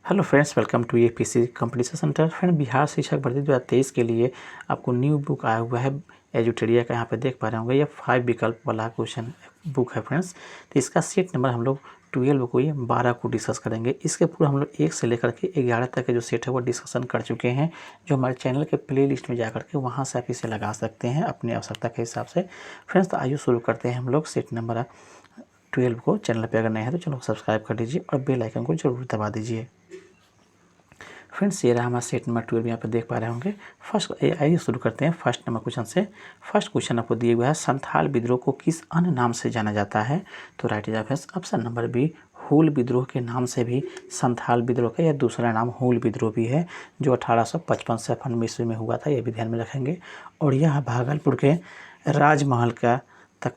Hello friends, welcome to APC competition centre. Friend, Bihar शिक्षक भर्ती 2023 के लिए आपको न्यू बुक आया हुआ है एजुटेरिया का। यहाँ पे देख पा रहे होंगे, ये 5 विकल्प वाला क्वेश्चन बुक है फ्रेंड्स। तो इसका सीट नंबर हम लोग 12 को, ये 12 को डिस्कस करेंगे। इसके पूरा हम लोग 1 से लेकर के 11 तक के जो सेट है वो डिस्कशन कर चुके हैं, जो हमारे चैनल के प्ले लिस्ट में जा करके वहाँ से आप इसे लगा सकते हैं अपनी आवश्यकता के हिसाब से। फ्रेंड्स, तो आइए शुरू करते हैं हम लोग सेट नंबर 12 को। चैनल पर अगर नए हैं तो चैनल को सब्सक्राइब कर लीजिए और बेल आइकन को जरूर दबा दीजिए। फ्रेंड्स, ये रहा हमारा सेट नंबर 12, यहाँ पर देख पा रहे होंगे। फर्स्ट आइए शुरू करते हैं फर्स्ट नंबर क्वेश्चन से। फर्स्ट क्वेश्चन आपको दिए हुआ है, संथाल विद्रोह को किस अन्य नाम से जाना जाता है? तो right is option number B, हूल विद्रोह के नाम से भी संथाल विद्रोह का यह दूसरा नाम हूल विद्रोह भी है, जो 1855 से 98 ईस्वी में हुआ था, ये भी ध्यान में रखेंगे। और यह भागलपुर के राजमहल तक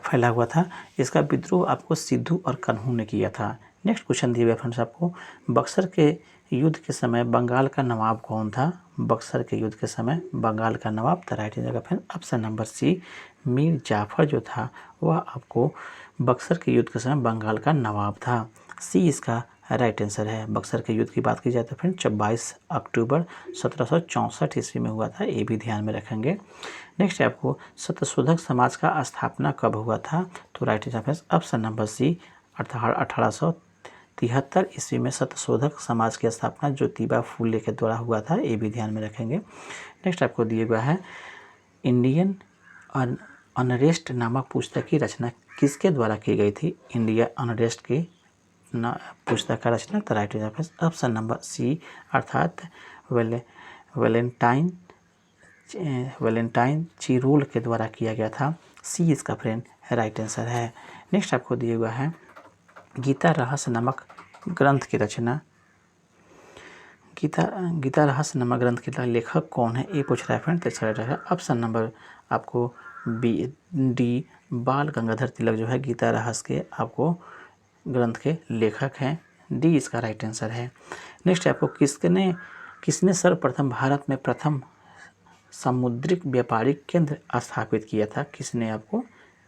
फैला हुआ था। इसका विद्रोह आपको सिद्धू और कन्हू ने किया था। नेक्स्ट क्वेश्चन दिए हुए फ्रेंड्स आपको, बक्सर के युद्ध के समय बंगाल का नवाब कौन था? बक्सर के युद्ध के समय बंगाल का नवाब था राइट जगह friend option number C, Mir Jafar जो था वह आपको बक्सर के युद्ध के समय बंगाल का नवाब था। सी इसका राइट आंसर है। बक्सर के युद्ध की बात की जाए तो फ्रेंड 22 अक्टूबर 1764 ईस्वी में हुआ था, ये भी ध्यान में रखेंगे। नेक्स्ट है आपको, सत्यशोधक समाज का स्थापना कब हुआ था? तो राइट आंसर है ऑप्शन नंबर सी, 1873 ईस्वी में सत्यशोधक समाज की स्थापना ज्योतिबा फूले के द्वारा हुआ था, ये भी ध्यान में रखेंगे। नेक्स्ट आपको दिए हुआ है, इंडियन अनरेस्ट नामक पुस्तक की रचना किसके द्वारा की गई थी? इंडिया अनरेस्ट की पुस्तक का रचना तो right answer option number C, अर्थात वैलेंटाइन चिरोल के द्वारा किया गया था। सी इसका फ्रेंड राइट आंसर है। नेक्स्ट आपको दिया हुआ है, गीता रहस्य नामक ग्रंथ की रचना गीता रहस्य नामक ग्रंथ के लेखक कौन है, ये पूछ रहा है फ्रेंड। तो इसका है ऑप्शन नंबर आपको बी डी, बाल गंगाधर तिलक जो है गीता रहस्य के आपको ग्रंथ के लेखक हैं। डी इसका राइट आंसर है। नेक्स्ट आपको, किसने सर्वप्रथम भारत में प्रथम सामुद्रिक व्यापारिक केंद्र स्थापित किया था? किसने आपको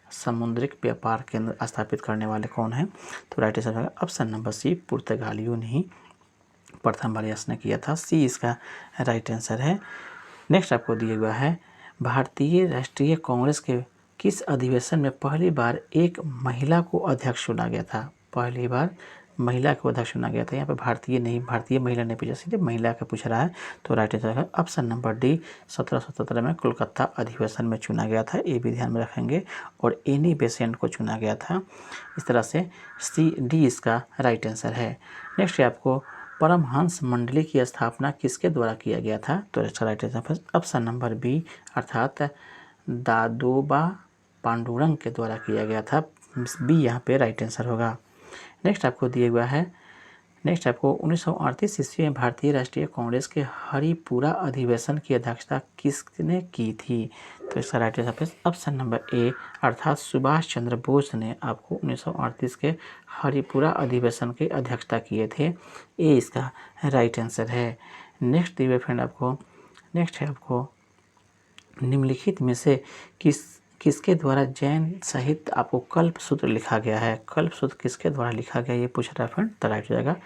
समुद्रिक व्यापार केंद्र स्थापित करने वाले कौन हैं? तो राइट आंसर है ऑप्शन नंबर सी, पुर्तगालियों ने ही प्रथम बार इसने किया था। सी इसका राइट आंसर है। नेक्स्ट आपको दिया हुआ है, भारतीय राष्ट्रीय कांग्रेस के किस अधिवेशन में पहली बार एक महिला को अध्यक्ष चुना गया था? पहली बार महिला को अध्यक्ष चुना गया था। यहाँ पे भारतीय महिला ने पूछा, सीधे महिला का पूछ रहा है। तो राइट आंसर है ऑप्शन नंबर डी, 1717 में कोलकाता अधिवेशन में चुना गया था, ये भी ध्यान में रखेंगे। और एनी बेसेंट को चुना गया था। इस तरह से सी डी इसका राइट आंसर है। नेक्स्ट है आपको, परमहंस मंडली की स्थापना किसके द्वारा किया गया था? तो इसका right answer option number B, अर्थात दादोबा पांडुरंग के द्वारा किया गया था। बी यहाँ पे राइट आंसर होगा। नेक्स्ट आपको दिया हुआ है, 1938 ईस्वी में भारतीय राष्ट्रीय कांग्रेस के हरिपुरा अधिवेशन की अध्यक्षता किसने की थी? तो इसका राइट आंसर ऑप्शन नंबर ए, अर्थात सुभाष चंद्र बोस ने आपको 1938 के हरिपुरा अधिवेशन की अध्यक्षता किए थे। ए इसका राइट आंसर है। नेक्स्ट दिए फ्रेंड आपको, नेक्स्ट है आपको, निम्नलिखित में से किसके द्वारा जैन साहित्य आपको कल्पसूत्र लिखा गया है? कल्पसूत्र किसके द्वारा लिखा गया, ये पूछ रहा है फ्रेंड। तो राइट हो जाएगा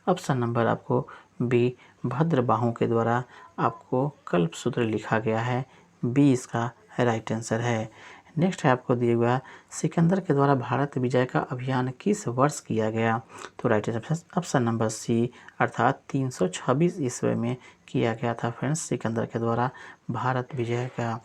ऑप्शन नंबर आपको बी, भद्रबाहु के द्वारा आपको कल्पसूत्र लिखा गया है। बी इसका राइट आंसर है। नेक्स्ट है आपको दिया हुआ, सिकंदर के द्वारा भारत विजय का अभियान किस वर्ष किया गया? तो right answer option number C, अर्थात 326 ईस्वी में किया गया था फ्रेंड्स, सिकंदर के द्वारा भारत विजय का।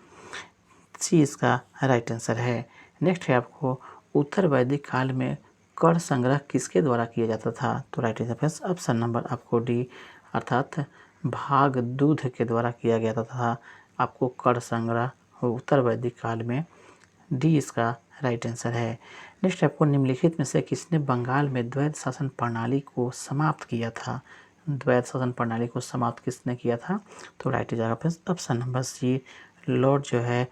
सी इसका राइट आंसर है। नेक्स्ट है आपको, उत्तर वैदिक काल में कर संग्रह किसके द्वारा किया जाता था? तो राइट आंसर ऑप्शन नंबर आपको डी, अर्थात भागदूध के द्वारा किया गया था आपको कर संग्रह उत्तर वैदिक काल में। डी इसका राइट आंसर है। नेक्स्ट आपको, निम्नलिखित में से किसने बंगाल में द्वैध शासन प्रणाली को समाप्त किया था? द्वैध शासन प्रणाली को समाप्त किसने किया था? तो राइट जगह ऑप्शन नंबर सी, लॉर्ड जो है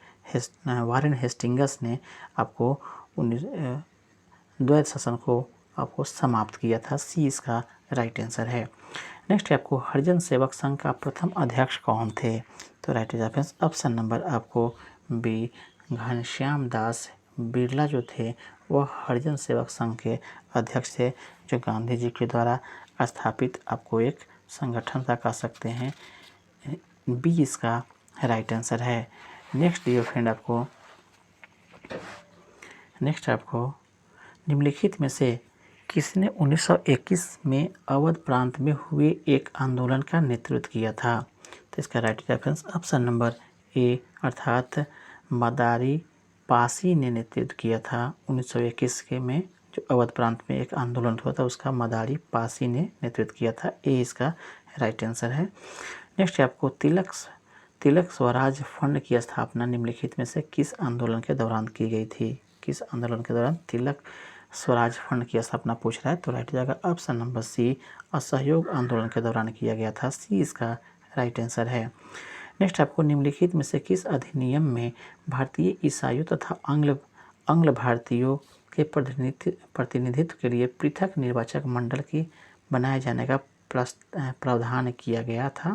वारेन हेस्टिंगस ने आपको द्वैध शासन को आपको समाप्त किया था। सी इसका राइट आंसर है। नेक्स्ट है आपको, हरिजन सेवक संघ का प्रथम अध्यक्ष कौन थे? तो राइट ऑप्शन नंबर आपको बी, घनश्याम दास बिरला जो थे वह हरिजन सेवक संघ के अध्यक्ष थे, जो गांधी जी के द्वारा स्थापित आपको एक संगठन था कह सकते हैं। बी इसका राइट आंसर है। नेक्स्ट डियर फ्रेंड आपको निम्नलिखित में से किसने 1921 में अवध प्रांत में हुए एक आंदोलन का नेतृत्व किया था? तो इसका राइट रेफरेंस ऑप्शन नंबर ए अर्थात मदारी पासी ने नेतृत्व किया था। 1921 के में जो अवध प्रांत में एक आंदोलन हुआ था उसका मदारी पासी ने नेतृत्व किया था। ए इसका राइट आंसर है। नेक्स्ट आपको तिलक स्वराज फंड की स्थापना निम्नलिखित में से किस आंदोलन के दौरान की गई थी? किस आंदोलन के दौरान तिलक स्वराज फंड की स्थापना पूछ रहा है, तो राइट जाएगा ऑप्शन नंबर सी, असहयोग आंदोलन के दौरान किया गया था। सी इसका राइट आंसर है। नेक्स्ट आपको निम्नलिखित में से किस अधिनियम में भारतीय ईसाइयों तथा आंग्ल भारतीयों के प्रतिनिधित्व के लिए पृथक निर्वाचक मंडल की बनाए जाने का प्रावधान किया गया था?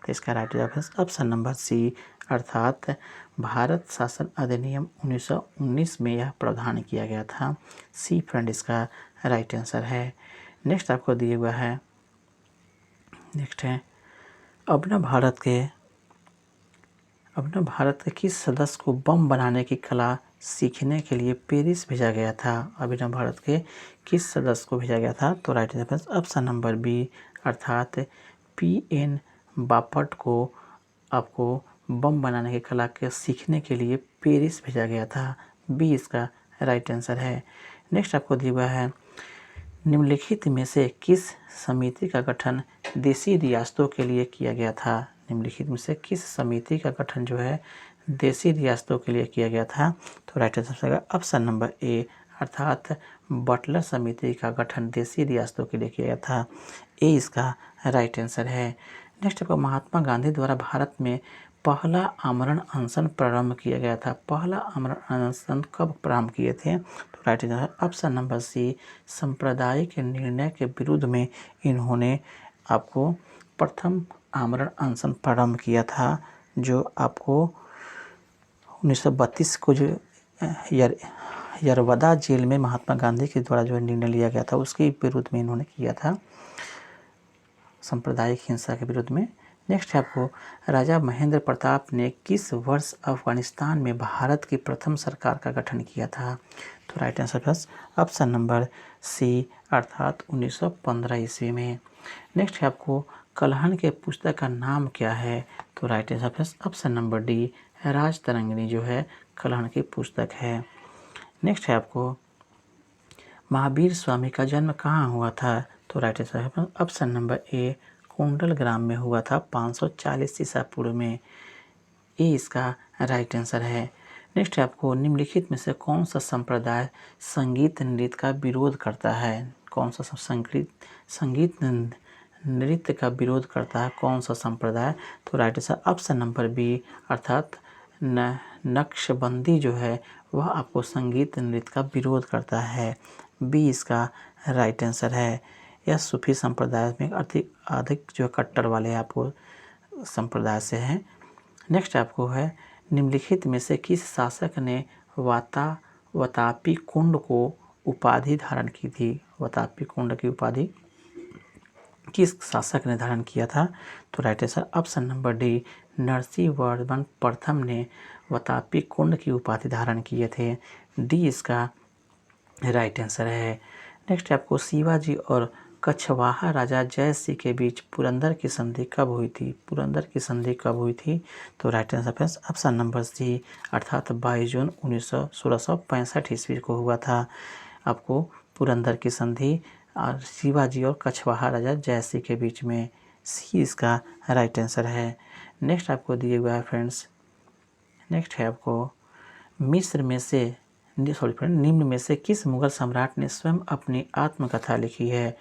तो इसका right answer option number C अर्थात भारत शासन अधिनियम 1919 में यह प्रावधान किया गया था। सी फ्रेंड इसका राइट आंसर है। नेक्स्ट आपको दिया हुआ है, नेक्स्ट है अभिनव भारत के किस सदस्य को बम बनाने की कला सीखने के लिए पेरिस भेजा गया था? अभिनव भारत के किस सदस्य को भेजा गया था? तो right answer option number B अर्थात पी.एन. बापट को आपको बम बनाने की कला के सीखने के लिए पेरिस भेजा गया था। बी इसका राइट आंसर है। नेक्स्ट आपको दिया हुआ है, निम्नलिखित में से किस समिति का गठन देशी रियासतों के लिए किया गया था? निम्नलिखित में से किस समिति का गठन जो है देशी रियासतों के लिए किया गया था? तो राइट आंसर है ऑप्शन नंबर ए अर्थात बटलर समिति का गठन देशी रियासतों के लिए किया गया था। ए इसका राइट आंसर है। नेक्स्ट आपको महात्मा गांधी द्वारा भारत में पहला आमरण अनशन प्रारंभ किया गया था। पहला आमरण अनशन कब प्रारंभ किए थे? तो right answer option number C, सांप्रदायिक निर्णय के विरुद्ध में इन्होंने आपको प्रथम आमरण अनशन प्रारंभ किया था, जो आपको 1932 को जो यरवदा जेल में महात्मा गांधी के द्वारा जो निर्णय लिया गया था उसके विरुद्ध में इन्होंने किया था, सांप्रदायिक हिंसा के विरुद्ध में। नेक्स्ट है आपको राजा महेंद्र प्रताप ने किस वर्ष अफगानिस्तान में भारत की प्रथम सरकार का गठन किया था? तो right answer option number C अर्थात 1915 ईस्वी में। नेक्स्ट है आपको कल्हण के पुस्तक का नाम क्या है? तो right answer option number D Rajatarangini जो है कल्हण की पुस्तक है। नेक्स्ट है आपको महावीर स्वामी का जन्म कहाँ हुआ था? तो राइट आंसर ऑप्शन नंबर ए कुंडल ग्राम में हुआ था 540 ईसा पूर्व में। ए इसका राइट आंसर है। नेक्स्ट है आपको निम्नलिखित में से कौन सा संप्रदाय संगीत नृत्य का विरोध करता है? कौन सा संगीत नृत्य का विरोध करता है कौन सा संप्रदाय? तो right answer option number B अर्थात नक्शबंदी जो है वह आपको संगीत नृत्य का विरोध करता है। बी इसका राइट आंसर है। यह सूफी संप्रदाय में अधिक जो कट्टर वाले आपको संप्रदाय से हैं। नेक्स्ट आपको है निम्नलिखित में से किस शासक ने वातापी कुंड को उपाधि धारण की थी? वातापी कुंड की उपाधि किस शासक ने धारण किया था? तो right answer option number D Narasimhavarman प्रथम ने वातापी कुंड की उपाधि धारण किए थे। डी इसका राइट आंसर है। नेक्स्ट आपको शिवाजी और कछवाहा राजा जय सिंह के बीच पुरंदर की संधि कब हुई थी? पुरंदर की संधि कब हुई थी? तो right answer option number C अर्थात 22 जून 1665 ईस्वी को हुआ था आपको पुरंदर की संधि और शिवाजी और कछवाहा राजा जय सिंह के बीच में। सी इसका राइट आंसर है। नेक्स्ट आपको दिए हुआ है फ्रेंड्स, नेक्स्ट है आपको निम्न में से किस मुगल सम्राट ने स्वयं अपनी आत्मकथा लिखी है?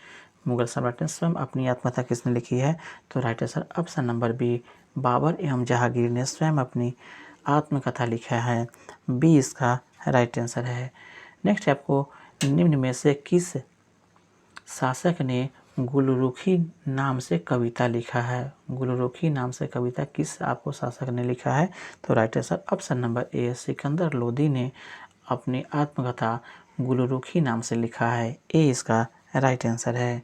मुगल सम्राट ने स्वयं अपनी आत्मकथा किसने लिखी है? तो right answer option number B Babur एवं जहांगीर ने स्वयं अपनी आत्मकथा लिखा है। बी इसका राइट आंसर है। नेक्स्ट आपको निम्न में से किस शासक ने गुलरुखी नाम से कविता लिखा है? गुलरुखी नाम से कविता किस आपको शासक ने लिखा है? तो राइट आंसर ऑप्शन नंबर ए सिकंदर लोदी ने अपनी आत्मकथा गुलरुखी नाम से लिखा है। ए इसका राइट आंसर है।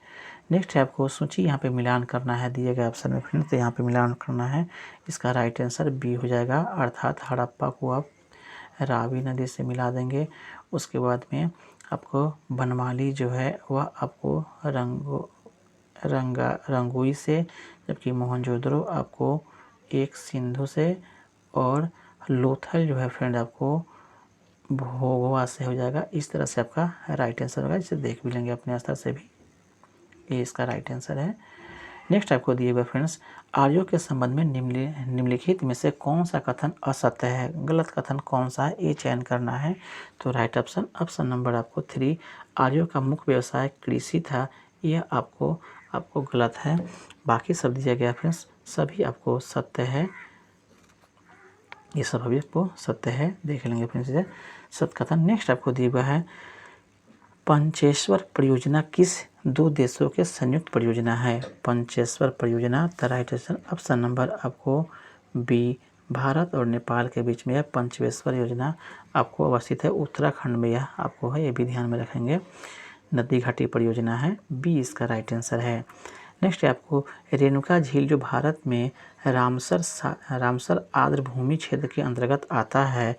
नेक्स्ट है आपको सूची यहाँ पे मिलान करना है दिए गए ऑप्शन में फ्रेंड्स, तो यहाँ पे मिलान करना है। इसका राइट आंसर बी हो जाएगा, अर्थात हड़प्पा को आप रावी नदी से मिला देंगे। उसके बाद में आपको बनमाली जो है वह आपको रंगुई से, जबकि मोहनजोदड़ो आपको एक सिंधु से, और लोथल जो है फ्रेंड आपको भोगवा से हो जाएगा। इस तरह से आपका राइट आंसर होगा, इसे देख भी लेंगे अपने स्तर से भी। ये इसका राइट आंसर है। नेक्स्ट आपको दिए हुए फ्रेंड्स, आर्यों के संबंध में निम्नलिखित में से कौन सा कथन असत्य है, गलत कथन कौन सा है, ये चयन करना है। तो राइट ऑप्शन नंबर आपको 3, आर्यों का मुख्य व्यवसाय कृषि था, यह आपको गलत है। बाकी सब दिया गया फ्रेंड्स सभी आपको सत्य है, ये सब अभी आपको सत्य है, देख लेंगे फ्रेंड्स इसे सत्य कथन। नेक्स्ट आपको दिया हुआ है, पंचेश्वर परियोजना किस दो देशों के संयुक्त परियोजना है। पंचेश्वर परियोजना द राइट ऑप्शन नंबर आपको बी, भारत और नेपाल के बीच में यह पंचेश्वर योजना आपको अवस्थित है, उत्तराखंड में यह आपको है, ये भी ध्यान में रखेंगे। नदी घाटी परियोजना है, बी इसका राइट आंसर है। नेक्स्ट है आपको, रेणुका झील जो भारत में रामसर आर्द्र भूमि क्षेत्र के अंतर्गत आता है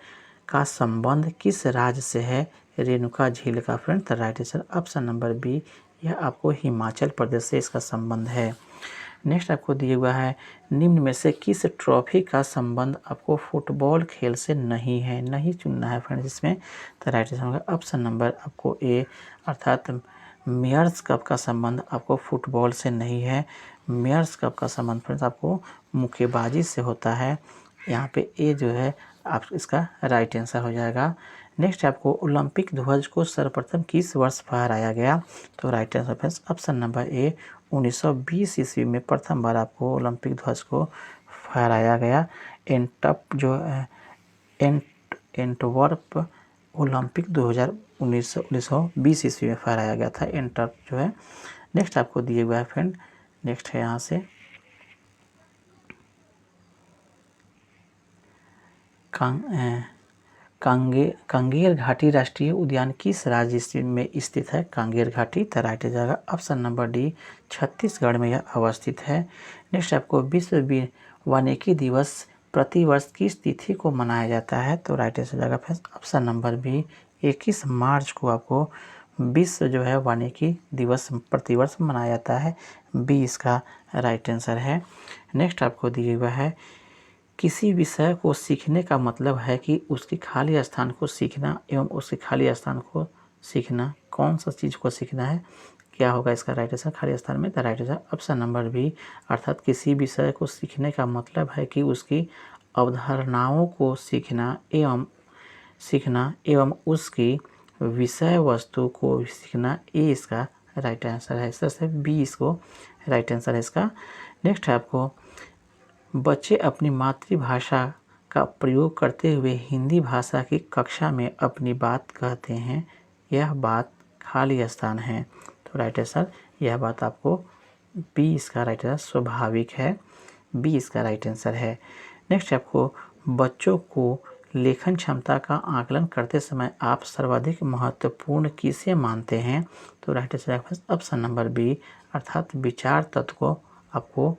का संबंध किस राज्य से है। रेणुका झील का friend the right answer option number B, यह आपको हिमाचल प्रदेश से इसका संबंध है। नेक्स्ट आपको दिया हुआ है, निम्न में से किस ट्रॉफी का संबंध आपको फुटबॉल खेल से नहीं है, नहीं चुनना है फ्रेंड्स इसमें। तो राइट आंसर होगा ऑप्शन नंबर आपको ए, अर्थात मेयर्स कप का संबंध आपको फुटबॉल से नहीं है। मेयर्स कप का संबंध फ्रेंड्स आपको मुक्केबाजी से होता है। यहाँ पे ए जो है आप इसका राइट आंसर हो जाएगा। नेक्स्ट आपको, ओलंपिक ध्वज को सर्वप्रथम किस वर्ष फहराया गया। तो right answer friends option number ए, 1920 ईस्वी में प्रथम बार आपको ओलंपिक ध्वज को फहराया गया। एंटवर्प ओलंपिक 1920 ईस्वी में फहराया गया था, एंटवर्प जो है। नेक्स्ट आपको दिए हुआ है फ्रेंड, नेक्स्ट है यहाँ से कांगेर घाटी राष्ट्रीय उद्यान किस राज्य में स्थित है। कांगेर घाटी द राइट जाएगा ऑप्शन नंबर डी, छत्तीसगढ़ में यह अवस्थित है। नेक्स्ट आपको, विश्व वानिकी दिवस प्रतिवर्ष किस तिथि को मनाया जाता है। तो राइट आंसर जाएगा ऑप्शन नंबर बी, 21 मार्च को आपको विश्व जो है वानिकी दिवस प्रतिवर्ष मनाया जाता है, बी इसका राइट आंसर है। नेक्स्ट आपको दिया हुआ है, किसी विषय को सीखने का मतलब है कि उसके खाली स्थान को सीखना एवं उसके खाली स्थान को सीखना, कौन सा चीज़ को सीखना है, क्या होगा इसका राइट आंसर खाली स्थान में। The right answer option number B, अर्थात किसी विषय को सीखने का मतलब है कि उसकी अवधारणाओं को सीखना एवं उसकी विषय वस्तु को सीखना, ये इसका राइट आंसर है। इस तरह से बी इसको राइट आंसर है इसका। नेक्स्ट है आपको, बच्चे अपनी मातृभाषा का प्रयोग करते हुए हिंदी भाषा की कक्षा में अपनी बात कहते हैं, यह बात खाली स्थान है। तो राइट आंसर यह बात आपको बी इसका राइट आंसर स्वाभाविक है, बी इसका राइट आंसर है। नेक्स्ट आपको, बच्चों को लेखन क्षमता का आकलन करते समय आप सर्वाधिक महत्वपूर्ण किसे मानते हैं। तो right answer option number B, अर्थात विचार तत्व को आपको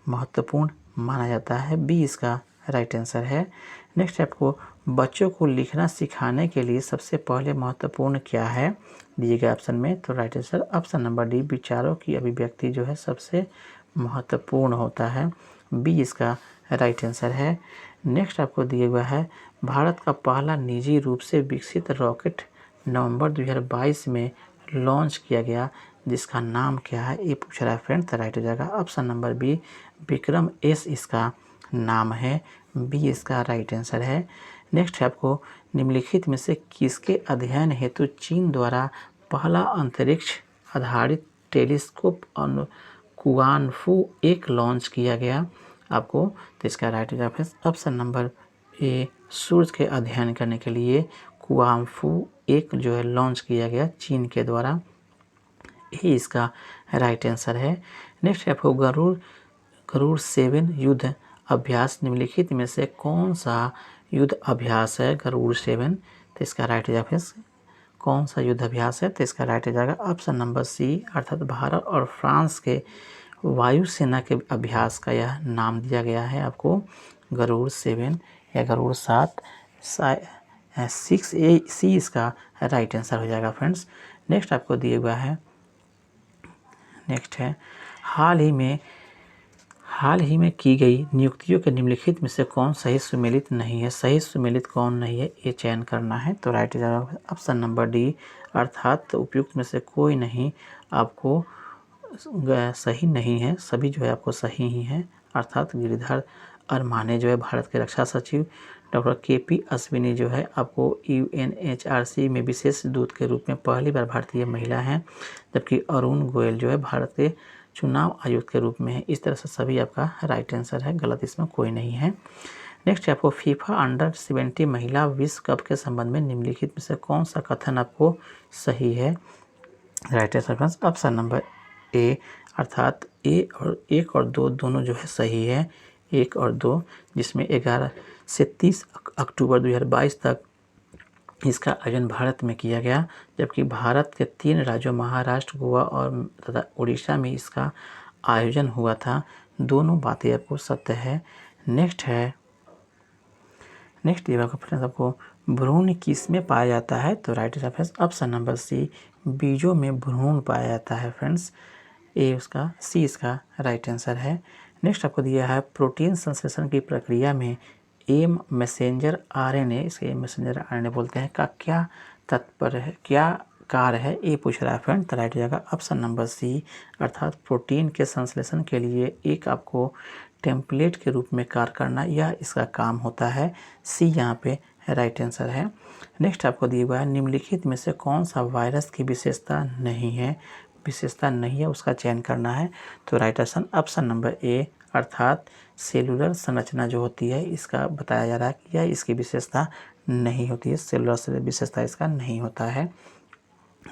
महत्वपूर्ण माना जाता है, बी इसका राइट आंसर है। नेक्स्ट आपको, बच्चों को लिखना सिखाने के लिए सबसे पहले महत्वपूर्ण क्या है दिए गए ऑप्शन में। तो right answer option number D, विचारों की अभिव्यक्ति जो है सबसे महत्वपूर्ण होता है, बी इसका राइट आंसर है। नेक्स्ट आपको दिया हुआ है, भारत का पहला निजी रूप से विकसित रॉकेट नवंबर 2022 में लॉन्च किया गया, जिसका नाम क्या है, ये पूछ रहा है फ्रेंड। तो राइट हो जाएगा option number B, Vikram S इसका नाम है, बी इसका राइट आंसर है। नेक्स्ट है आपको, निम्नलिखित में से किसके अध्ययन हेतु चीन द्वारा पहला अंतरिक्ष आधारित टेलीस्कोप कुआनफू एक लॉन्च किया गया आपको। तो इसका right answer option number A, सूर्य के अध्ययन करने के लिए कुआनफू एक जो है लॉन्च किया गया चीन के द्वारा, ये इसका राइट आंसर है। नेक्स्ट आपको, गरुड़ 7 युद्ध अभ्यास निम्नलिखित में से कौन सा युद्ध अभ्यास है, गरुड़ 7। तो इसका राइट आंसर कौन सा युद्धाभ्यास है? तो इसका राइट हो जाएगा ऑप्शन नंबर सी, अर्थात भारत और फ्रांस के वायुसेना के अभ्यास का यह नाम दिया गया है आपको गरुड़ 7 या गरुड़ 7। 6A सी इसका राइट आंसर हो जाएगा फ्रेंड्स। नेक्स्ट आपको दिया हुआ है, नेक्स्ट है हाल ही में की गई नियुक्तियों के निम्नलिखित में से कौन सही सुमेलित नहीं है? सही सुमेलित कौन नहीं है ये चयन करना है। तो राइट जवाब ऑप्शन नंबर डी, अर्थात उपयुक्त में से कोई नहीं आपको सही नहीं है, सभी जो है आपको सही ही है। अर्थात गिरिधर अरमाने जो है भारत के रक्षा सचिव, डॉक्टर KP अश्विनी जो है आपको UNHRC में विशेष दूत के रूप में पहली बार भारतीय महिला हैं, जबकि अरुण गोयल जो है भारत के चुनाव आयुक्त के रूप में है। इस तरह से सभी आपका राइट आंसर है, गलत इसमें कोई नहीं है। नेक्स्ट आपको फीफा अंडर-17 महिला विश्व कप के संबंध में निम्नलिखित में से कौन सा कथन आपको सही है? राइट आंसर ऑप्शन नंबर ए, अर्थात एक और दो दोनों जो है सही है, 1 और 2, जिसमें 11 से 30 अक्टूबर 2022 तक इसका आयोजन भारत में किया गया, जबकि भारत के 3 राज्यों महाराष्ट्र, गोवा और तथा उड़ीसा में इसका आयोजन हुआ था। दोनों बातें आपको सत्य है। नेक्स्ट ये आपको भ्रूण किस में पाया जाता है? तो right answer option number C, बीजों में भ्रूण पाया जाता है फ्रेंड्स। सी इसका राइट आंसर है। नेक्स्ट आपको दिया है प्रोटीन संश्लेषण की प्रक्रिया में मैसेंजर RNA, इसे मैसेंजर RNA बोलते हैं, का क्या तात्पर्य है, क्या कार्य है, ये पूछ रहा है फ्रेंड। तो राइट हो जाएगा ऑप्शन नंबर सी, अर्थात प्रोटीन के संश्लेषण के लिए एक आपको टेम्पलेट के रूप में कार्य करना, यह इसका काम होता है। सी यहाँ पे राइट आंसर है। नेक्स्ट आपको दिया हुआ है निम्नलिखित में से कौन सा वायरस की विशेषता नहीं है? उसका चयन करना है। तो राइट आंसर ऑप्शन नंबर ए, अर्थात सेलुलर संरचना जो होती है इसका बताया जा रहा है कि यह इसकी विशेषता नहीं होती है, सेलुलर विशेषता इसका नहीं होता है।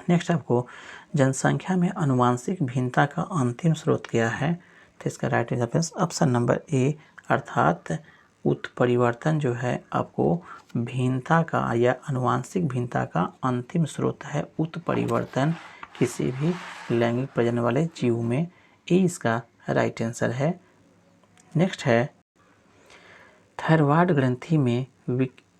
नेक्स्ट आपको जनसंख्या में आनुवांशिक भिन्नता का अंतिम स्रोत क्या है? तो इसका राइट आंसर ऑप्शन नंबर ए, अर्थात उत्परिवर्तन जो है आपको भिन्नता का या आनुवांशिक भिन्नता का अंतिम स्रोत है उत्परिवर्तन किसी भी लैंगिक प्रजनन वाले जीव में, ये इसका राइट आंसर है। नेक्स्ट है थायराइड ग्रंथि में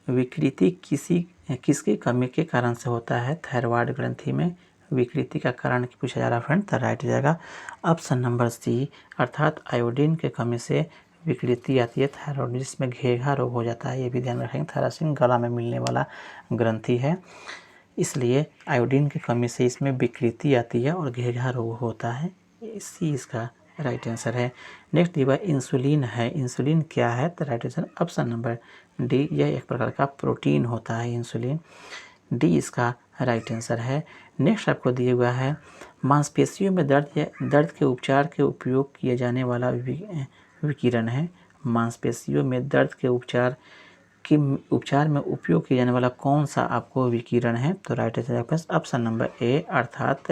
विकृति किसकी कमी के कारण से होता है? थायराइड ग्रंथि में विकृति का कारण पूछा जा रहा है फ्रेंड। तो राइट हो जाएगा ऑप्शन नंबर सी, अर्थात आयोडीन के कमी से विकृति आती है, थायराइडिस में घेघा रोग हो जाता है। ये भी ध्यान रखेंगे, थायरासिन गला में मिलने वाला ग्रंथि है, इसलिए आयोडीन की कमी से इसमें विकृति आती है और घेघा रोग होता है। सी इसका राइट आंसर है। नेक्स्ट दिया इंसुलिन है, इंसुलिन क्या है? तो right answer option number D, यह एक प्रकार का प्रोटीन होता है इंसुलिन, डी इसका राइट आंसर है। नेक्स्ट आपको दिया हुआ है मांसपेशियों में दर्द के उपचार के उपयोग किए जाने वाला विकिरण है। मांसपेशियों में दर्द के उपचार में उपयोग किया जाने वाला कौन सा आपको विकिरण है? तो राइट आंसर ऑप्शन नंबर ए, अर्थात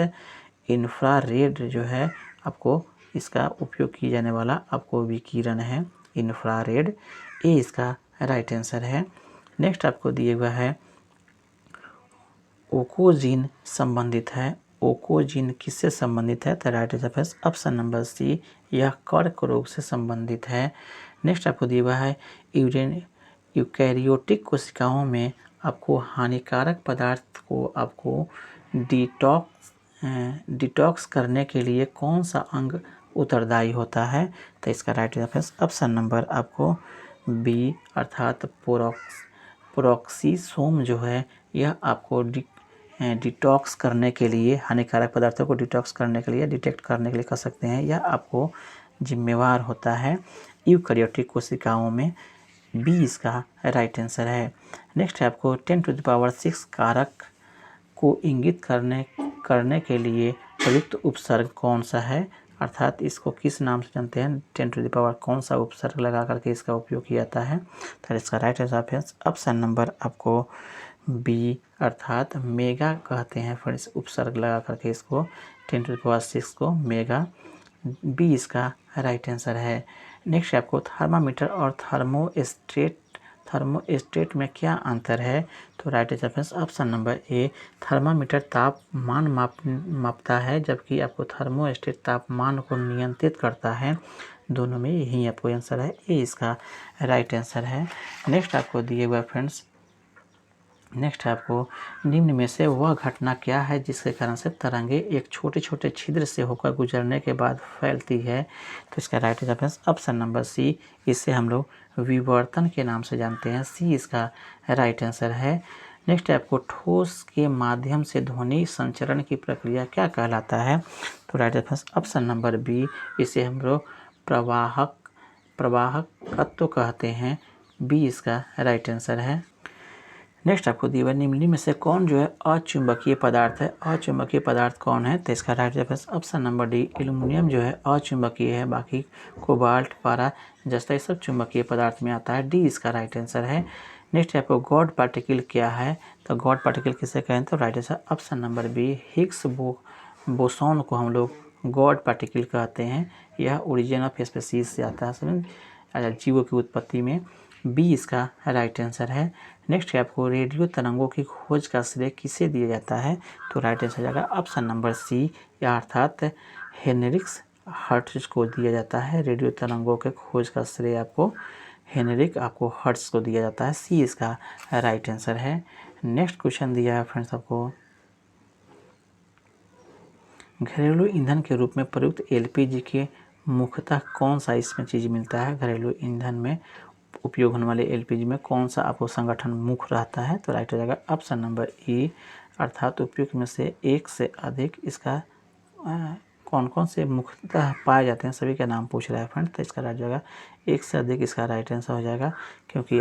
इंफ्रारेड जो है आपको इसका उपयोग किया जाने वाला आपको विकिरण है इंफ्रारेड, ये इसका राइट आंसर है। नेक्स्ट आपको दिया हुआ है ओकोजीन संबंधित है, ओकोजीन किससे संबंधित है? तो right answer option number C, यह कर्क रोग से संबंधित है। नेक्स्ट आपको दिया हुआ है यूकैरियोटिक कोशिकाओं में आपको हानिकारक पदार्थ को आपको डिटॉक्स करने के लिए कौन सा अंग उत्तरदायी होता है? तो इसका राइट आंसर ऑप्शन नंबर आपको बी, अर्थात पेरोक्सीसोम जो है यह आपको डिटॉक्स करने के लिए, हानिकारक पदार्थों को डिटॉक्स करने के लिए, डिटेक्ट करने के लिए कह सकते हैं, यह आपको जिम्मेवार होता है यूकैरियोटिक कोशिकाओं में, बी इसका राइट आंसर है। नेक्स्ट है आपको 10⁶ कारक को इंगित करने के लिए प्रयुक्त उपसर्ग कौन सा है? अर्थात इसको किस नाम से जानते हैं? 10⁻, कौन सा उपसर्ग लगा करके इसका उपयोग किया जाता है? तो इसका राइट आंसर ऑप्शन नंबर आपको बी, अर्थात मेगा कहते हैं फिर इस उपसर्ग लगा करके इसको 10⁶ को मेगा, बी इसका राइट आंसर है। नेक्स्ट आपको थर्मामीटर और थर्मोस्टेट थर्मोस्टेट में क्या अंतर है? तो right answer friends option number ए, थर्मामीटर तापमान मापता है, जबकि आपको थर्मोस्टेट तापमान को नियंत्रित करता है। दोनों में यही आपको आंसर है, ए इसका राइट आंसर है। नेक्स्ट आपको दिए हुआ फ्रेंड्स, नेक्स्ट आपको निम्न में से वह घटना क्या है जिसके कारण से तरंगे एक छोटे छोटे छिद्र से होकर गुजरने के बाद फैलती है? तो इसका right answer option number C, इसे हम लोग विवर्तन के नाम से जानते हैं। सी इसका राइट आंसर है। नेक्स्ट आपको ठोस के माध्यम से ध्वनि संचरण की प्रक्रिया क्या कहलाता है? तो right answer option number B, इसे हम लोग प्रवाहकत्व कहते हैं। बी इसका राइट आंसर है। नेक्स्ट आपको दिया हुआ निम्न में से कौन जो है अचुंबकीय पदार्थ है? अचुंबकीय पदार्थ कौन है? तो इसका right answer option number D, aluminium जो है अचुंबकीय है, बाकी कोबाल्ट, पारा, जस्ता ये सब चुंबकीय पदार्थ में आता है। डी इसका राइट आंसर है। नेक्स्ट आपको गॉड पार्टिकल क्या है? तो गॉड पार्टिकल किसे कहें? तो right answer option number B, Higgs boson को हम लोग गॉड पार्टिकल कहते हैं। यह ओरिजिन ऑफ स्पीसीज से आता है, समझ जीवों की उत्पत्ति में। बी इसका राइट आंसर है। नेक्स्ट है आपको रेडियो तरंगों की खोज का श्रेय किसे दिया जाता है? तो राइट आंसर जाएगा ऑप्शन नंबर सी, या अर्थात हेनरिक हर्ट्ज को दिया जाता है। रेडियो तरंगों के खोज का श्रेय आपको हेनरिक हर्ट्ज को दिया जाता है। सी इसका राइट आंसर है। नेक्स्ट क्वेश्चन दिया है फ्रेंड्स आपको, घरेलू ईंधन के रूप में प्रयुक्त एलपीजी के मुख्यतः कौन सा इसमें चीज़ मिलता है? घरेलू ईंधन में उपयोग होने वाले एलपीजी में कौन सा आपको संगठन मुख्य रहता है? तो राइट हो जाएगा ऑप्शन नंबर ई, अर्थात उपयुक्त में से एक से अधिक। इसका कौन कौन से मुख्यतः पाए जाते हैं सभी का नाम पूछ रहा है फ्रेंड, तो इसका राइट जाएगा एक से अधिक, इसका राइट आंसर हो जाएगा। क्योंकि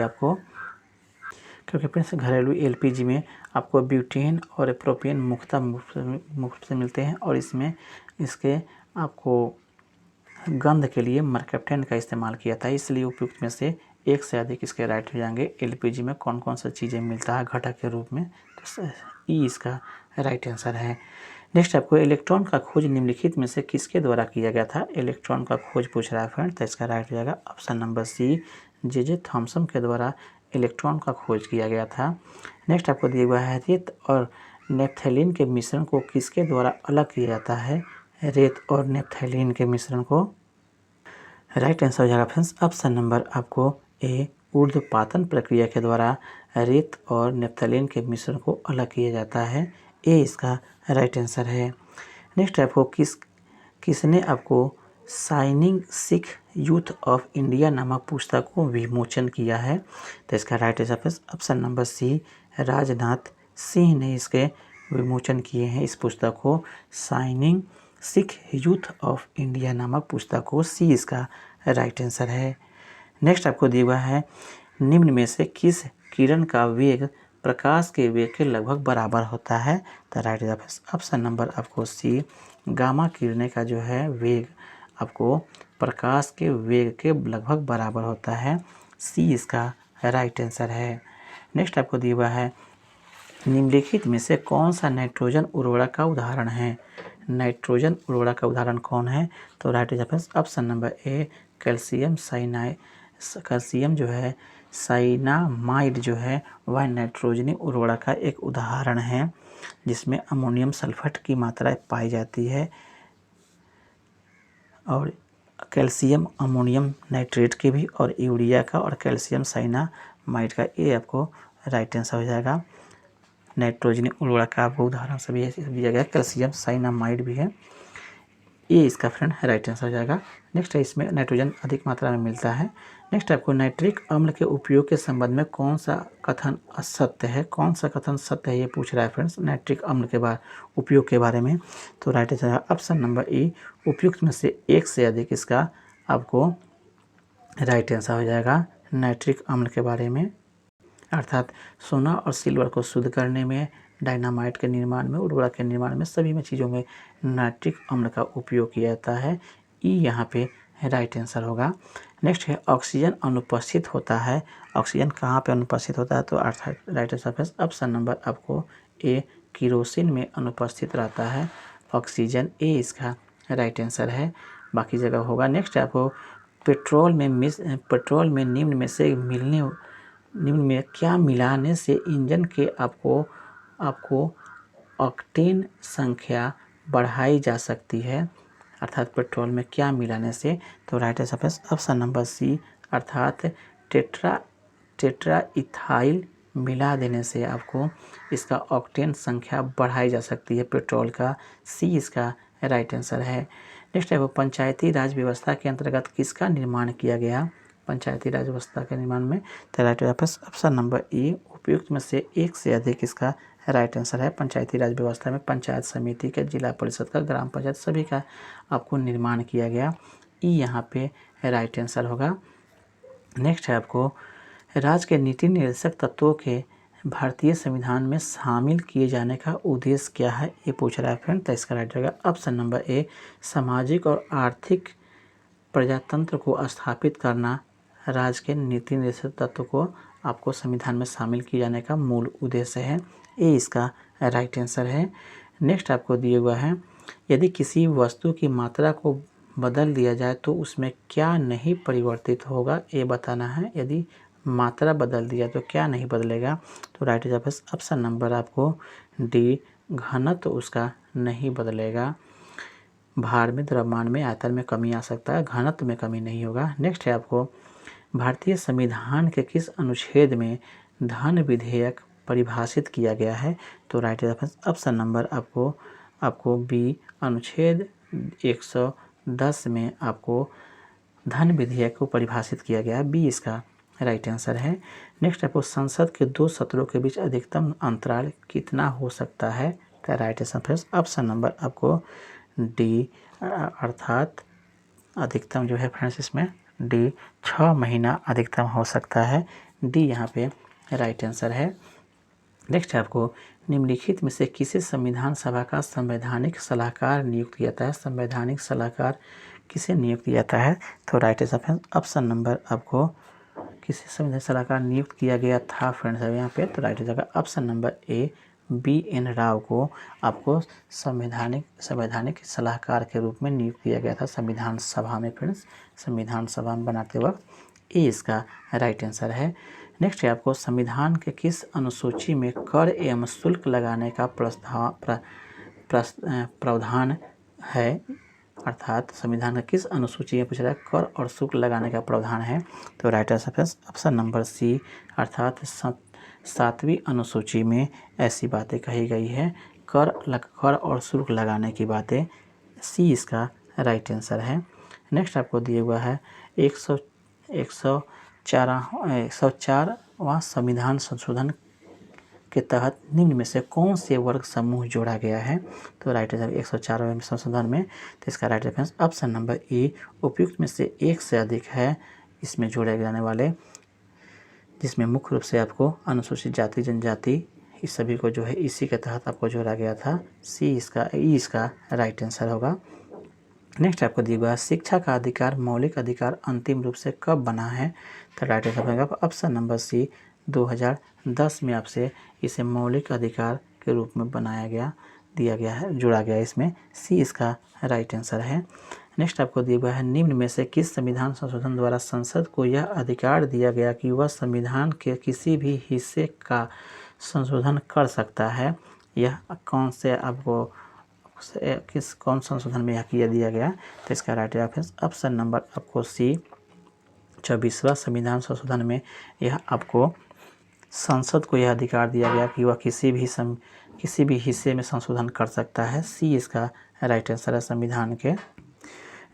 फ्रेंड्स घरेलू एलपीजी में आपको ब्यूटेन और प्रोपेन मुख्य से मिलते हैं, और इसमें इसके आपको गंध के लिए मर्कैप्टन का इस्तेमाल किया था, इसलिए उपयुक्त में से एक से अधिक इसके राइट हो जाएंगे। एलपीजी में कौन कौन सा चीज़ें मिलता है घटक के रूप में? तो ई इसका राइट आंसर है। नेक्स्ट आपको इलेक्ट्रॉन का खोज निम्नलिखित में से किसके द्वारा किया गया था? इलेक्ट्रॉन का खोज पूछ रहा है फ्रेंड, तो इसका राइट हो जाएगा option number C, J Thomson के द्वारा इलेक्ट्रॉन का खोज किया गया था। नेक्स्ट आपको दिया हुआ है रेत और नेप्थेलिन के मिश्रण को किसके द्वारा अलग किया जाता है? रेत और नेप्थेलिन के मिश्रण को राइट आंसर हो जाएगा फ्रेंड्स ऑप्शन नंबर आपको ए, ऊर्ध्वपातन प्रक्रिया के द्वारा रेत और नेप्थेलिन के मिश्रण को अलग किया जाता है। ए इसका राइट आंसर है। नेक्स्ट आपको किसने आपको shining Sikh youth of India नामक पुस्तक को विमोचन किया है? तो इसका right answer option number C, Rajnath Singh ने इसके विमोचन किए हैं इस पुस्तक को, shining Sikh youth of India नामक पुस्तक को। सी इसका राइट आंसर है। नेक्स्ट आपको दिया हुआ है निम्न में से किस किरण का वेग प्रकाश के वेग के लगभग बराबर होता है? तो राइट ऑप्शन नंबर आपको सी, गामा किरणें का जो है वेग आपको प्रकाश के वेग के लगभग बराबर होता है। सी इसका राइट आंसर है। नेक्स्ट आपको दिया हुआ है निम्नलिखित में से कौन सा नाइट्रोजन उर्वरक का उदाहरण है? नाइट्रोजन उर्वरक का उदाहरण कौन है? तो राइट ऑप्शन नंबर ए, कैल्शियम जो है साइनामाइड जो है वह नाइट्रोजनी उर्वरक का एक उदाहरण है, जिसमें अमोनियम सल्फेट की मात्रा पाई जाती है, और कैल्शियम अमोनियम नाइट्रेट की भी, और यूरिया का, और कैल्शियम साइनामाइड का। ये आपको राइट आंसर हो जाएगा। नाइट्रोजनी उर्वरक का आपको उदाहरण सभी दिया गया, कैल्शियम साइनामाइड भी है। ये इसका फ्रेंड राइट आंसर हो जाएगा। नेक्स्ट है इसमें नाइट्रोजन अधिक मात्रा में मिलता है। नेक्स्ट आपको नाइट्रिक अम्ल के उपयोग के संबंध में कौन सा कथन असत्य है? कौन सा कथन सत्य है ये पूछ रहा है फ्रेंड्स, नाइट्रिक अम्ल के उपयोग के बारे में। तो राइट आंसर ऑप्शन नंबर ई, उपयुक्त में से एक से अधिक, इसका आपको राइट आंसर हो जाएगा नाइट्रिक अम्ल के बारे में। अर्थात सोना और सिल्वर को शुद्ध करने में, डायनामाइट के निर्माण में, उर्वरक के निर्माण में, सभी में चीज़ों में नाइट्रिक अम्ल का उपयोग किया जाता है। ई यहाँ पे राइट आंसर होगा। नेक्स्ट है ऑक्सीजन अनुपस्थित होता है। ऑक्सीजन कहाँ पे अनुपस्थित होता है? तो अर्थात राइट आंसर ऑप्शन नंबर आपको ए, किरोसिन में अनुपस्थित रहता है ऑक्सीजन। ए इसका राइट आंसर है, बाकी जगह होगा। नेक्स्ट आपको पेट्रोल में निम्न में से निम्न में क्या मिलाने से इंजन के आपको ऑक्टेन संख्या बढ़ाई जा सकती है, अर्थात पेट्रोल में क्या मिलाने से। तो right answer option number C, अर्थात टेट्रा इथाइल मिला देने से आपको इसका ऑक्टेन संख्या बढ़ाई जा सकती है पेट्रोल का। सी इसका राइट आंसर है। नेक्स्ट है वो पंचायती राज व्यवस्था के अंतर्गत किसका निर्माण किया गया। पंचायती राज व्यवस्था के निर्माण में तो राइट ऑप्शन नंबर ए, उपयुक्त में से एक से अधिक इसका राइट आंसर है। पंचायती राज व्यवस्था में पंचायत समिति का, जिला परिषद का, ग्राम पंचायत सभी का आपको निर्माण किया गया। ई यहाँ पे राइट आंसर होगा। नेक्स्ट है आपको राज्य के नीति निर्देशक तत्वों के भारतीय संविधान में शामिल किए जाने का उद्देश्य क्या है, ये पूछ रहा है फ्रेंड। तो इसका राइट होगा ऑप्शन नंबर ए, सामाजिक और आर्थिक प्रजातंत्र को स्थापित करना राज्य के नीति निर्देशक तत्व को आपको संविधान में शामिल किए जाने का मूल उद्देश्य है। ये इसका राइट आंसर है। नेक्स्ट आपको दिया हुआ है, यदि किसी वस्तु की मात्रा को बदल दिया जाए तो उसमें क्या नहीं परिवर्तित होगा, ये बताना है। यदि मात्रा बदल दिया तो क्या नहीं बदलेगा। तो राइट आंसर ऑप्शन नंबर आपको डी, घनत्व उसका नहीं बदलेगा। भार में, द्रव्यमान में, आयतन में कमी आ सकता है, घनत्व में कमी नहीं होगा। नेक्स्ट है आपको भारतीय संविधान के किस अनुच्छेद में धन विधेयक परिभाषित किया गया है। तो राइट ऑप्शन नंबर आपको बी, अनुच्छेद 110 में आपको धन विधेयक को परिभाषित किया गया है। बी इसका राइट आंसर है। नेक्स्ट आपको संसद के 2 सत्रों के बीच अधिकतम अंतराल कितना हो सकता है। तो राइट आंसर ऑप्शन नंबर आपको डी, अर्थात अधिकतम जो है फ्रेंड्स इसमें डी, 6 महीना अधिकतम हो सकता है। डी यहाँ पे राइट आंसर है। नेक्स्ट आपको निम्नलिखित में से किसे संविधान सभा का संवैधानिक सलाहकार नियुक्त किया जाता है। संवैधानिक सलाहकार किसे नियुक्त किया जाता है। तो राइट आंसर ऑप्शन नंबर आपको किसे संविधान सलाहकार नियुक्त किया गया था फ्रेंड्स यहाँ पे। तो राइट आंसर ऑप्शन नंबर ए, BN राव को आपको संवैधानिक सलाहकार के रूप में नियुक्त किया गया था संविधान सभा में फ्रेंड्स, संविधान सभा में बनाते वक्त। ये इसका राइट आंसर है। नेक्स्ट है आपको संविधान के किस अनुसूची में कर एवं शुल्क लगाने का प्रावधान है, अर्थात संविधान का किस अनुसूची में पूछ रहा है कर और शुल्क लगाने का प्रावधान है। तो right answer option number C, अर्थात 7वीं अनुसूची में ऐसी बातें कही गई है, कर और शुल्क लगाने की बातें। सी इसका राइट आंसर है। नेक्स्ट आपको दिया हुआ है 104वां संविधान संशोधन के तहत निम्न में से कौन से वर्ग समूह जोड़ा गया है। तो राइट आंसर 104वें संशोधन में तो इसका राइट आंसर ऑप्शन नंबर ए, उपयुक्त में से एक से अधिक है इसमें जोड़े जाने वाले, जिसमें मुख्य रूप से आपको अनुसूचित जाति जनजाति इस सभी को जो है इसी के तहत आपको जोड़ा गया था। सी इसका राइट आंसर होगा। नेक्स्ट आपको दिया हुआ शिक्षा का अधिकार मौलिक अधिकार अंतिम रूप से कब बना है। तो राइट आंसर होगा ऑप्शन नंबर सी, 2010 में आपसे इसे मौलिक अधिकार के रूप में दिया गया है, जोड़ा गया है इसमें। सी इसका राइट आंसर है। नेक्स्ट आपको दिया हुआ है निम्न में से किस संविधान संशोधन द्वारा संसद को यह अधिकार दिया गया कि वह संविधान के किसी भी हिस्से का संशोधन कर सकता है। यह कौन संशोधन में यह किया दिया गया। तो इसका राइट आंसर ऑप्शन नंबर आपको सी, 24वां संविधान संशोधन में यह आपको संसद को यह अधिकार दिया गया कि वह किसी भी हिस्से में संशोधन कर सकता है। सी इसका राइट आंसर है संविधान के।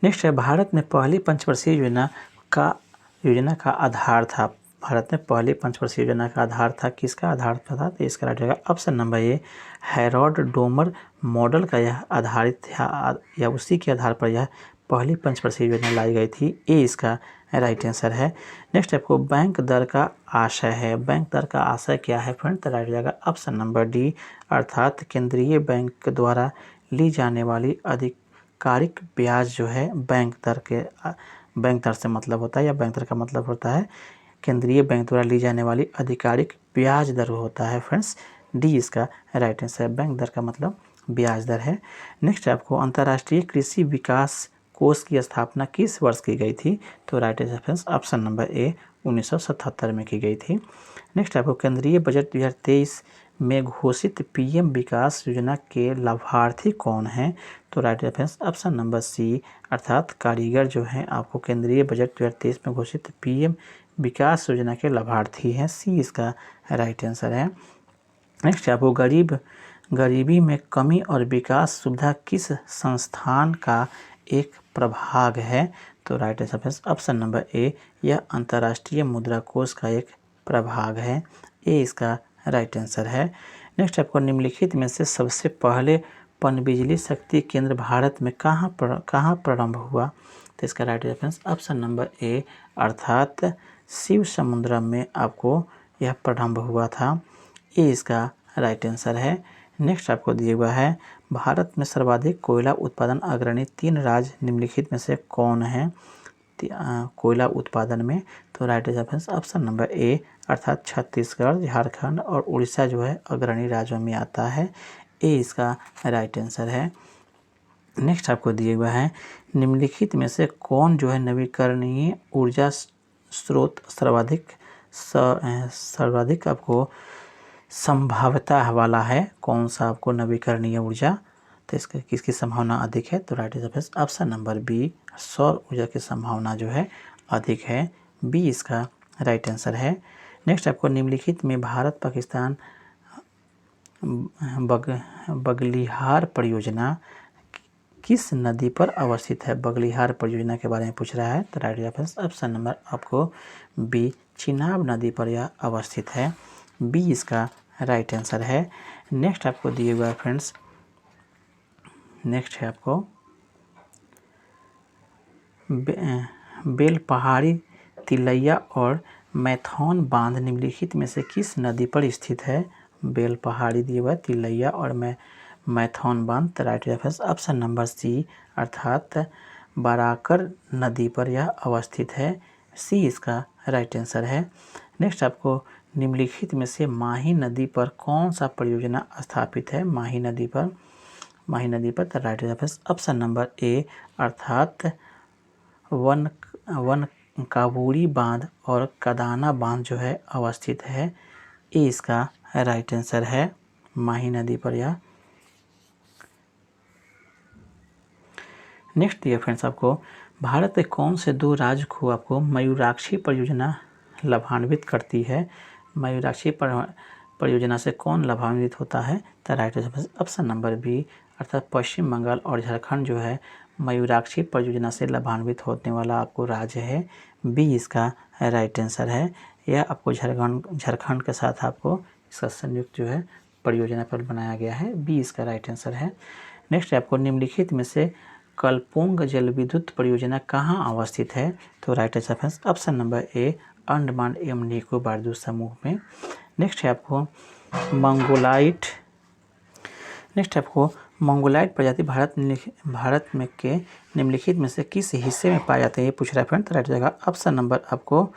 नेक्स्ट है भारत में पहली पंचवर्षीय योजना का आधार था। भारत में पहली पंचवर्षीय योजना का आधार था, किसका आधार था। तो इसका राइट होगा ऑप्शन नंबर ए, हैरोल्ड डोमर मॉडल का यह आधारित था या उसी के आधार पर यह पहली पंचवर्षीय योजना लाई गई थी। ए इसका राइट आंसर है। नेक्स्ट आपको बैंक दर का आशय है। बैंक दर का आशय क्या है फ्रेंड। तो राइट जाएगा ऑप्शन नंबर डी, अर्थात केंद्रीय बैंक द्वारा ली जाने वाली आधिकारिक ब्याज जो है बैंक दर से मतलब होता है, या बैंक दर का मतलब होता है केंद्रीय बैंक द्वारा ली जाने वाली आधिकारिक ब्याज दर होता है फ्रेंड्स। डी इसका राइट आंसर है, बैंक दर का मतलब ब्याज दर है। नेक्स्ट आपको अंतर्राष्ट्रीय कृषि विकास कोष की स्थापना किस वर्ष की गई थी। तो राइट आंसर ऑप्शन नंबर ए, 1977 में की गई थी। नेक्स्ट आपको केंद्रीय बजट 2023 में घोषित पीएम विकास योजना के लाभार्थी कौन हैं? तो right reference option number C अर्थात कारीगर जो हैं आपको केंद्रीय बजट 2023 में घोषित पीएम विकास योजना के लाभार्थी हैं। सी इसका राइट आंसर है। नेक्स्ट आपको गरीबी में कमी और विकास सुविधा किस संस्थान का एक प्रभाग है? तो राइट आंसर ऑप्शन नंबर ए यह अंतर्राष्ट्रीय मुद्रा कोष का एक प्रभाग है। ए इसका राइट आंसर है। नेक्स्ट आपको निम्नलिखित में से सबसे पहले पनबिजली शक्ति केंद्र भारत में कहाँ प्रारंभ हुआ? तो इसका राइट रेफरेंस ऑप्शन नंबर ए अर्थात शिव समुद्रम में आपको यह प्रारंभ हुआ था। ए इसका राइट आंसर है। नेक्स्ट आपको दिया हुआ है भारत में सर्वाधिक कोयला उत्पादन अग्रणी 3 राज्य निम्नलिखित में से कौन है कोयला उत्पादन में? तो राइट रेफरेंस ऑप्शन नंबर ए अर्थात छत्तीसगढ़, झारखंड और उड़ीसा जो है अग्रणी राज्यों में आता है। ए इसका राइट आंसर है। नेक्स्ट आपको दिया हुआ है निम्नलिखित में से कौन जो है नवीकरणीय ऊर्जा स्रोत सर्वाधिक आपको संभाव्यता वाला है? कौन सा आपको नवीकरणीय ऊर्जा तो इसका किसकी संभावना अधिक है? तो right answer option number B सौर ऊर्जा की संभावना जो है अधिक है। बी इसका राइट आंसर है। नेक्स्ट आपको निम्नलिखित में भारत पाकिस्तान बगलिहार परियोजना किस नदी पर अवस्थित है? बगलिहार परियोजना के बारे में पूछ रहा है। तो राइट रेफरेंस ऑप्शन नंबर आपको बी चिनाब नदी पर यह अवस्थित है। बी इसका राइट आंसर है। नेक्स्ट आपको दिए हुआ है फ्रेंड्स, नेक्स्ट है आपको बेल पहाड़ी, तिलैया और मैथौन बांध निम्नलिखित में से किस नदी पर स्थित है? बेल पहाड़ी दिए हुआ है, तिलैया और मैथौन बांध। तो right reference option number C अर्थात बाराकर नदी पर यह अवस्थित है। सी इसका राइट आंसर है। नेक्स्ट आपको निम्नलिखित में से माही नदी पर कौन सा परियोजना स्थापित है? माही नदी पर तो राइट रेफरेंस ऑप्शन नंबर ए अर्थात वन काबूरी बांध और कदाना बांध जो है अवस्थित है। ए इसका राइट आंसर है। माही नदी पर यह। नेक्स्ट दिया फ्रेंड्स आपको भारत के कौन से 2 राज्य को आपको मयूराक्षी परियोजना लाभान्वित करती है? मयूराक्षी परियोजना से कौन लाभान्वित होता है? तो राइट ऑप्शन नंबर बी अर्थात पश्चिम बंगाल और झारखंड जो है मयूराक्षी परियोजना से लाभान्वित होने वाला आपको राज्य है। बी इसका राइट आंसर है। यह आपको झारखंड के साथ आपको इसका संयुक्त जो है परियोजना पर बनाया गया है। बी इसका राइट आंसर है। नेक्स्ट आपको निम्नलिखित में से कलपोंग जल विद्युत परियोजना कहाँ अवस्थित है? तो राइट आंसर ऑप्शन नंबर ए अंडमान एवं निकोबार द्वीप समूह में। नेक्स्ट है आपको मंगोलाइट प्रजाति भारत में के निम्नलिखित में से किस हिस्से में पाए जाते हैं? ये पूछ रहा है फ्रेंड। तो राइट जाएगा ऑप्शन नंबर आपको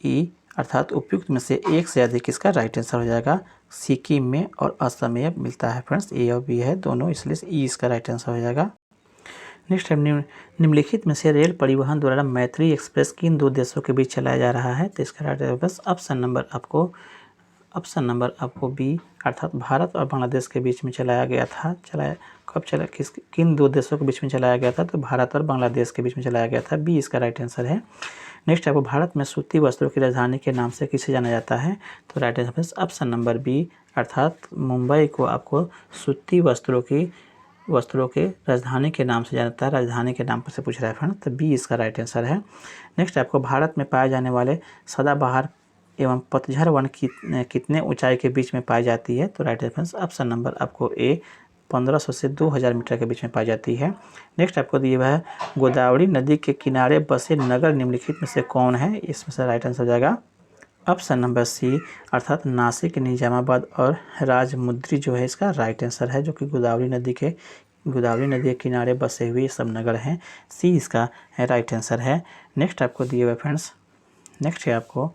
ई अर्थात उपयुक्त में से एक से अधिक इसका राइट आंसर हो जाएगा। सिक्किम में और असम में मिलता है फ्रेंड्स। ए और बी है दोनों, इसलिए ई इसका राइट आंसर हो जाएगा। नेक्स्ट है निम्नलिखित में से रेल परिवहन द्वारा मैत्री एक्सप्रेस किन 2 देशों के बीच चलाया जा रहा है? तो इसका राइट आंसर ऑप्शन नंबर आपको बी अर्थात भारत और बांग्लादेश के बीच में चलाया गया था। किन 2 देशों के बीच में चलाया गया था? तो भारत और बांग्लादेश के बीच में चलाया गया था। बी इसका राइट आंसर है। नेक्स्ट आपको भारत में सूती वस्त्रों की राजधानी के नाम से किसे जाना जाता है? तो right answer option number B अर्थात मुंबई को आपको सूती वस्त्रों के राजधानी के नाम से जाता है। राजधानी के नाम पर से पूछ रहा है फ्रेंड। तो बी इसका राइट आंसर है। नेक्स्ट आपको भारत में पाए जाने वाले सदाबहार एवं पतझड़ वन कितने ऊंचाई के बीच में पाई जाती है? तो राइट रेफरेंस ऑप्शन नंबर आपको ए 1500 से 2000 मीटर के बीच में पाई जाती है। नेक्स्ट आपको दिया हुआ है गोदावरी नदी के किनारे बसे नगर निम्नलिखित में से कौन है? इसमें से राइट आंसर हो जाएगा ऑप्शन नंबर सी अर्थात नासिक, निजामाबाद और राजमुंद्री जो है इसका राइट आंसर है, जो कि गोदावरी नदी के किनारे बसे हुए सब नगर हैं। सी इसका राइट आंसर है। नेक्स्ट आपको दिए हुए फ्रेंड्स, नेक्स्ट है आपको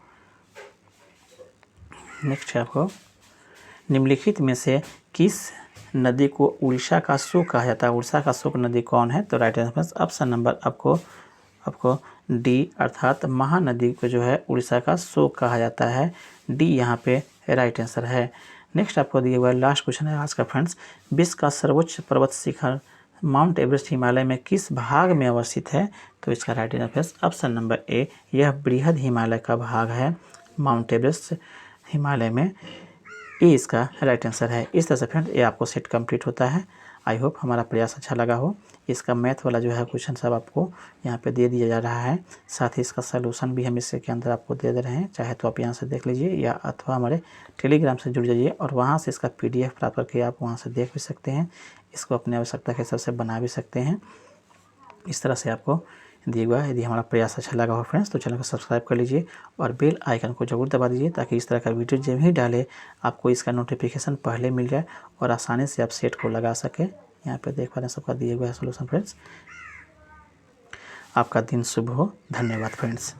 निम्नलिखित में से किस नदी को उड़ीसा का शोक कहा जाता है? उड़ीसा का शोक नदी कौन है? तो राइट आंसर ऑप्शन नंबर आपको डी अर्थात महानदी को जो है उड़ीसा का शोक कहा जाता है। डी यहाँ पे राइट आंसर है। नेक्स्ट आपको दिया हुआ है लास्ट क्वेश्चन है आज का फ्रेंड्स। विश्व का सर्वोच्च पर्वत शिखर माउंट एवरेस्ट हिमालय में किस भाग में अवस्थित है? तो इसका राइट आंसर ऑप्शन नंबर ए, यह बृहद हिमालय का भाग है। माउंट एवरेस्ट हिमालय में, ये इसका राइट आंसर है। इस तरह से फ्रेंड्स ये आपको सेट कंप्लीट होता है। आई होप हमारा प्रयास अच्छा लगा हो। इसका मैथ वाला जो है क्वेश्चन सब आपको यहाँ पे दे दिया जा रहा है, साथ ही इसका सलूशन भी हम इसके के अंदर आपको दे रहे हैं। चाहे तो आप यहाँ से देख लीजिए या अथवा हमारे टेलीग्राम से जुड़ जाइए और वहाँ से इसका PDF प्राप्त करके आप वहाँ से देख भी सकते हैं। इसको अपनी आवश्यकता के हिसाब से बना भी सकते हैं। इस तरह से आपको दिया हुआ है। यदि हमारा प्रयास अच्छा लगा हो फ्रेंड्स तो चैनल को सब्सक्राइब कर लीजिए और बेल आइकन को जरूर दबा दीजिए, ताकि इस तरह का वीडियो जब भी डाले आपको इसका नोटिफिकेशन पहले मिल जाए और आसानी से आप सेट को लगा सके। यहाँ पे देख पा रहे हैं सबका दिया हुआ है सोल्यूशन फ्रेंड्स। आपका दिन शुभ हो। धन्यवाद फ्रेंड्स।